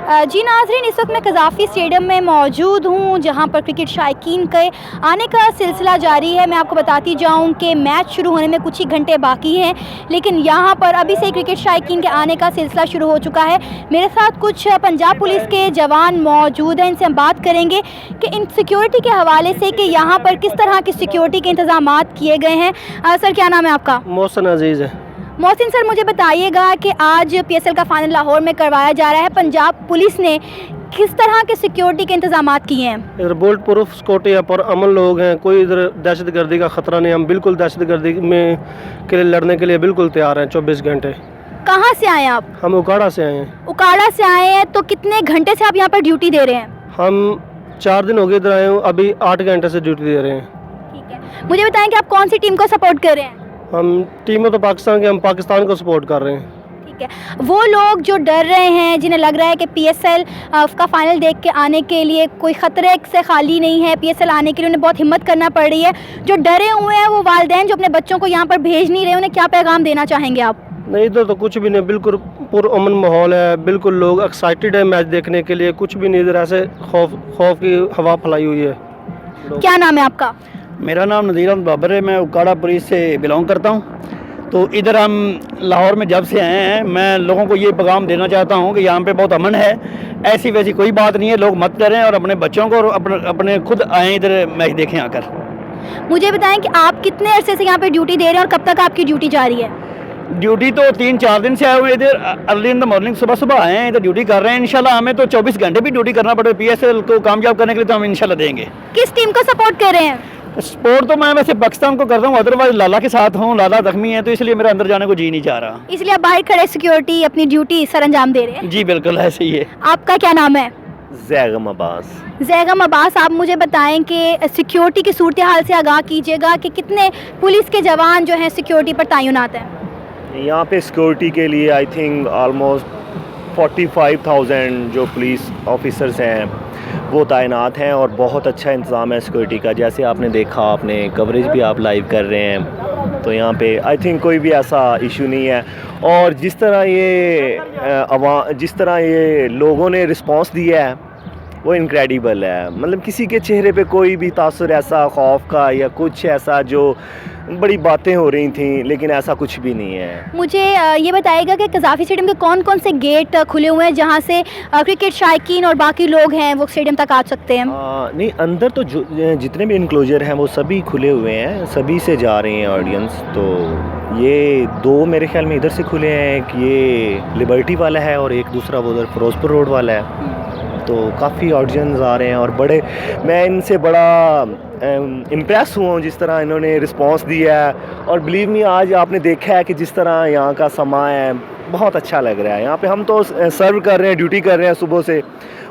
जी नाज़रीन, इस वक्त मैं कज़ाफ़ी स्टेडियम में मौजूद हूँ जहाँ पर क्रिकेट शायकीन के आने का सिलसिला जारी है। मैं आपको बताती जाऊँ कि मैच शुरू होने में कुछ ही घंटे बाकी हैं, लेकिन यहाँ पर अभी से क्रिकेट शायकीन के आने का सिलसिला शुरू हो चुका है। मेरे साथ कुछ पंजाब पुलिस के जवान मौजूद हैं, इनसे हम बात करेंगे कि इन सिक्योरिटी के हवाले से कि यहाँ पर किस तरह की सिक्योरिटी के इंतज़ामात किए गए हैं। सर, क्या नाम है आपका? मोहसिन अजीज़ है। मोहसिन सर, मुझे बताइएगा कि आज PSL का फाइनल लाहौर में करवाया जा रहा है। पंजाब पुलिस ने किस तरह के सिक्योरिटी के इंतजामात किए हैं? इधर बुलेट प्रूफ सिक्योरिटी है, पर अमन लोग हैं, कोई इधर दहशतगर्दी का ख़तरा नहीं। हम बिल्कुल दहशतगर्दी में के लिए लड़ने के लिए बिल्कुल तैयार हैं 24 घंटे। कहाँ से आए हैं आप? हम उकाड़ा से आए हैं। उकाड़ा से आए हैं, तो कितने घंटे से आप यहाँ पर ड्यूटी दे रहे हैं? हम 4 दिन हो गए इधर आए हूँ, अभी 8 घंटे से ड्यूटी दे रहे हैं। ठीक है, मुझे बताएं कि आप कौन सी टीम को सपोर्ट कर रहे हैं? हम टीम तो पाकिस्तान के, हम पाकिस्तान को सपोर्ट कर रहे हैं। ठीक है, वो लोग जो डर रहे हैं, जिन्हें लग रहा है कि PSL का फाइनल देख के आने के लिए कोई ख़तरे से खाली नहीं है, PSL आने के लिए उन्हें बहुत हिम्मत करना पड़ रही है, जो डरे हुए हैं वो वालिदैन जो अपने बच्चों को यहाँ पर भेज नहीं रहे, उन्हें क्या पैगाम देना चाहेंगे आप? नहीं, इधर तो कुछ भी नहीं, बिल्कुल पुरअमन माहौल है, बिल्कुल लोग एक्साइटेड है मैच देखने के लिए। कुछ भी नहीं, इधर ऐसे खौफ की हवा फैलाई हुई है। क्या नाम है आपका? मेरा नाम नज़ीर अहमद बाबर है, मैं उकाड़ा पुलिस से बिलोंग करता हूँ। तो इधर हम लाहौर में जब से आए हैं, मैं लोगों को ये पैगाम देना चाहता हूँ कि यहाँ पे बहुत अमन है, ऐसी वैसी कोई बात नहीं है। लोग मत करें और अपने बच्चों को और अपने खुद आएँ इधर मैच देखें आकर। मुझे बताएं कि आप कितने अरसे से यहाँ पे ड्यूटी दे रहे हैं और कब तक आपकी ड्यूटी जारी है? ड्यूटी तो 3-4 दिन से आए हुए, इधर अर्ली इन द मॉर्निंग सुबह आए हैं, इधर ड्यूटी कर रहे हैं। इंशाल्लाह हमें तो 24 घंटे भी ड्यूटी करना पड़े PSL को कामयाब करने के लिए, तो हम इंशाल्लाह देंगे। किस टीम को सपोर्ट कर रहे हैं? स्पोर्ट तो मैं वैसे पाकिस्तान को करता हूँ, अदरवाइज लाला के साथ हूँ। लाला जख्मी है, तो इसलिए मेरा अंदर जाने को जी नहीं चाह रहा। इसलिए आप बाहर खड़े सिक्योरिटी अपनी ड्यूटी सर अंजाम दे रहे हैं? जी बिल्कुल ऐसे ही है। आपका क्या नाम है? ज़ैगम अब्बास। ज़ैगम अब्बास, आप मुझे बताएं कि सिक्योरिटी की सूरत हाल से आगाह कीजिएगा कि कितने पुलिस के जवान जो हैं सिक्योरिटी पर तैनात हैं? यहाँ पे सिक्योरिटी के लिए आई थिंक ऑलमोस्ट 45,000 जो पुलिस ऑफिसर्स हैं वो तैनात हैं, और बहुत अच्छा इंतज़ाम है सिक्योरिटी का। जैसे आपने देखा, आपने कवरेज भी आप लाइव कर रहे हैं, तो यहाँ पे आई थिंक कोई भी ऐसा इशू नहीं है। और जिस तरह ये लोगों ने रिस्पांस दिया है वो इनक्रेडिबल है। मतलब किसी के चेहरे पे कोई भी तासुर ऐसा खौफ का या कुछ ऐसा जो बड़ी बातें हो रही थी, लेकिन ऐसा कुछ भी नहीं है। मुझे ये बताइएगा कि कज़ाफ़ी स्टेडियम के कौन कौन से गेट खुले हुए हैं जहां से क्रिकेट शायकीन और बाकी लोग हैं वो स्टेडियम तक आ सकते हैं? नहीं, अंदर तो जितने भी इनक्लोजर हैं वो सभी खुले हुए हैं, सभी से जा रहे हैं ऑडियंस। तो ये 2 मेरे ख्याल में इधर से खुले हैं, एक ये लिबर्टी वाला है और एक दूसरा वो उधर फिरोजपुर रोड वाला है। तो काफ़ी ऑडियंस आ रहे हैं, और मैं इनसे बड़ा इम्प्रेस हुआ हूँ जिस तरह इन्होंने रिस्पांस दिया है। और बिलीव मी, आज आपने देखा है कि जिस तरह यहाँ का समा है, बहुत अच्छा लग रहा है। यहाँ पे हम तो सर्व कर रहे हैं, ड्यूटी कर रहे हैं सुबह से,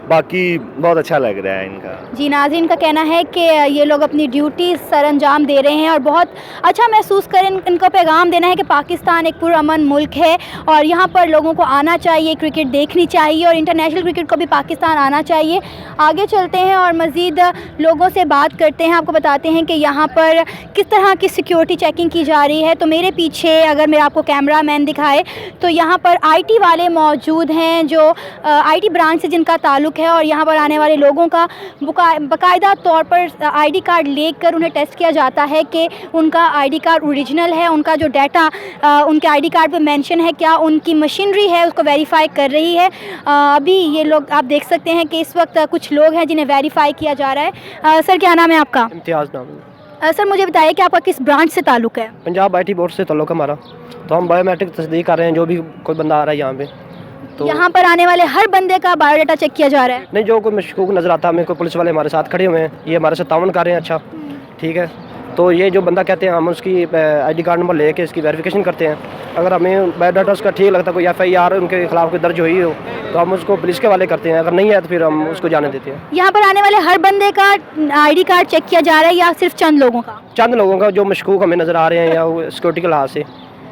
बाकी बहुत अच्छा लग रहा है इनका। जी नाज़रीन का कहना है कि ये लोग अपनी ड्यूटी सर अंजाम दे रहे हैं और बहुत अच्छा महसूस करें। इनको पैगाम देना है कि पाकिस्तान एक पुरअमन मुल्क है और यहाँ पर लोगों को आना चाहिए, क्रिकेट देखनी चाहिए और इंटरनेशनल क्रिकेट को भी पाकिस्तान आना चाहिए। आगे चलते हैं और मज़ीद लोगों से बात करते हैं, आपको बताते हैं कि यहाँ पर किस तरह की सिक्योरिटी चेकिंग की जा रही है। तो मेरे पीछे अगर मैं आपको कैमरा मैन दिखाए तो यहाँ पर IT वाले मौजूद हैं, जो IT ब्रांच से जिनका ताल्लुक़ है, और यहाँ पर आने वाले लोगों का बाकायदा तौर पर ID कार्ड लेकर उन्हें टेस्ट किया जाता है कि उनका ID कार्ड ओरिजिनल है, उनका जो डाटा उनके ID कार्ड पे मेंशन है, क्या उनकी मशीनरी है उसको वेरीफाई कर रही है। अभी ये लोग आप देख सकते हैं कि इस वक्त कुछ लोग हैं जिन्हें वेरीफाई किया जा रहा है। सर, क्या नाम है आपका? इम्तियाज़ नाम है। सर, मुझे बताइए कि आपका किस ब्रांच से ताल्लुक़ है? पंजाब IT बोर्ड से ताल्लुक़ है हमारा। तो हम बायोमेट्रिक तस्दीक कर रहे हैं, जो भी कोई बंदा आ रहा है यहाँ पे। तो यहाँ पर आने वाले हर बंदे का बायोडाटा चेक किया जा रहा है? नहीं, जो कोई मशकूक नज़र आता है हमें, कोई पुलिस वाले हमारे साथ खड़े हुए हैं, ये हमारे साथ तावन कर रहे हैं। अच्छा, ठीक है। तो ये जो बंदा कहते हैं, हम उसकी ID कार्ड नंबर लेके इसकी वेरिफिकेशन करते हैं। अगर हमें बायोडाटा उसका ठीक लगता है, कोई FIR उनके खिलाफ कोई दर्ज हुई हो, तो हम उसको पुलिस के वाले करते हैं। अगर नहीं है तो फिर हम उसको जाने देते हैं। यहाँ पर आने वाले हर बंदे का ID कार्ड चेक किया जा रहा है या सिर्फ चंद लोगों का? चंद लोगों का जो मशकूक हमें नज़र आ रहे हैं या सिक्योरिटी के लिहाज से।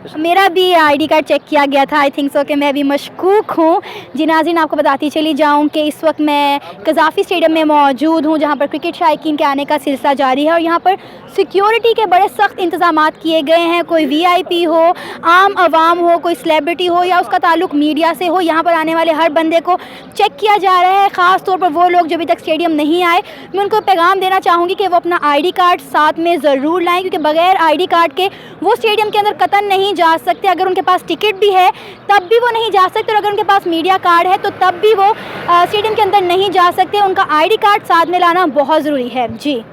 मेरा भी आईडी कार्ड चेक किया गया था। आई थिंक सो कि मैं भी मशकूक हूँ। जी नाज़रीन, आपको बताती चली जाऊँ कि इस वक्त मैं कज़ाफ़ी स्टेडियम में मौजूद हूँ, जहाँ पर क्रिकेट शायकीन के आने का सिलसिला जारी है और यहाँ पर सिक्योरिटी के बड़े सख्त इंतज़ामात किए गए हैं। कोई वीआईपी हो, आम आवाम हो, कोई सेलिब्रिटी हो या उसका ताल्लुक़ मीडिया से हो, यहाँ पर आने वाले हर बंदे को चेक किया जा रहा है। ख़ास तौर पर वो लोग जो अभी तक स्टेडियम नहीं आए, मैं उनको पैगाम देना चाहूँगी कि वो अपना आईडी कार्ड साथ में ज़रूर लाएँ, क्योंकि बग़ैर आईडी कार्ड के वो स्टेडियम के अंदर कतन नहीं जा सकते। अगर उनके पास टिकट भी है तब भी वो नहीं जा सकते, और अगर उनके पास मीडिया कार्ड है तो तब भी वो स्टेडियम के अंदर नहीं जा सकते। उनका आईडी कार्ड साथ में लाना बहुत ज़रूरी है। जी।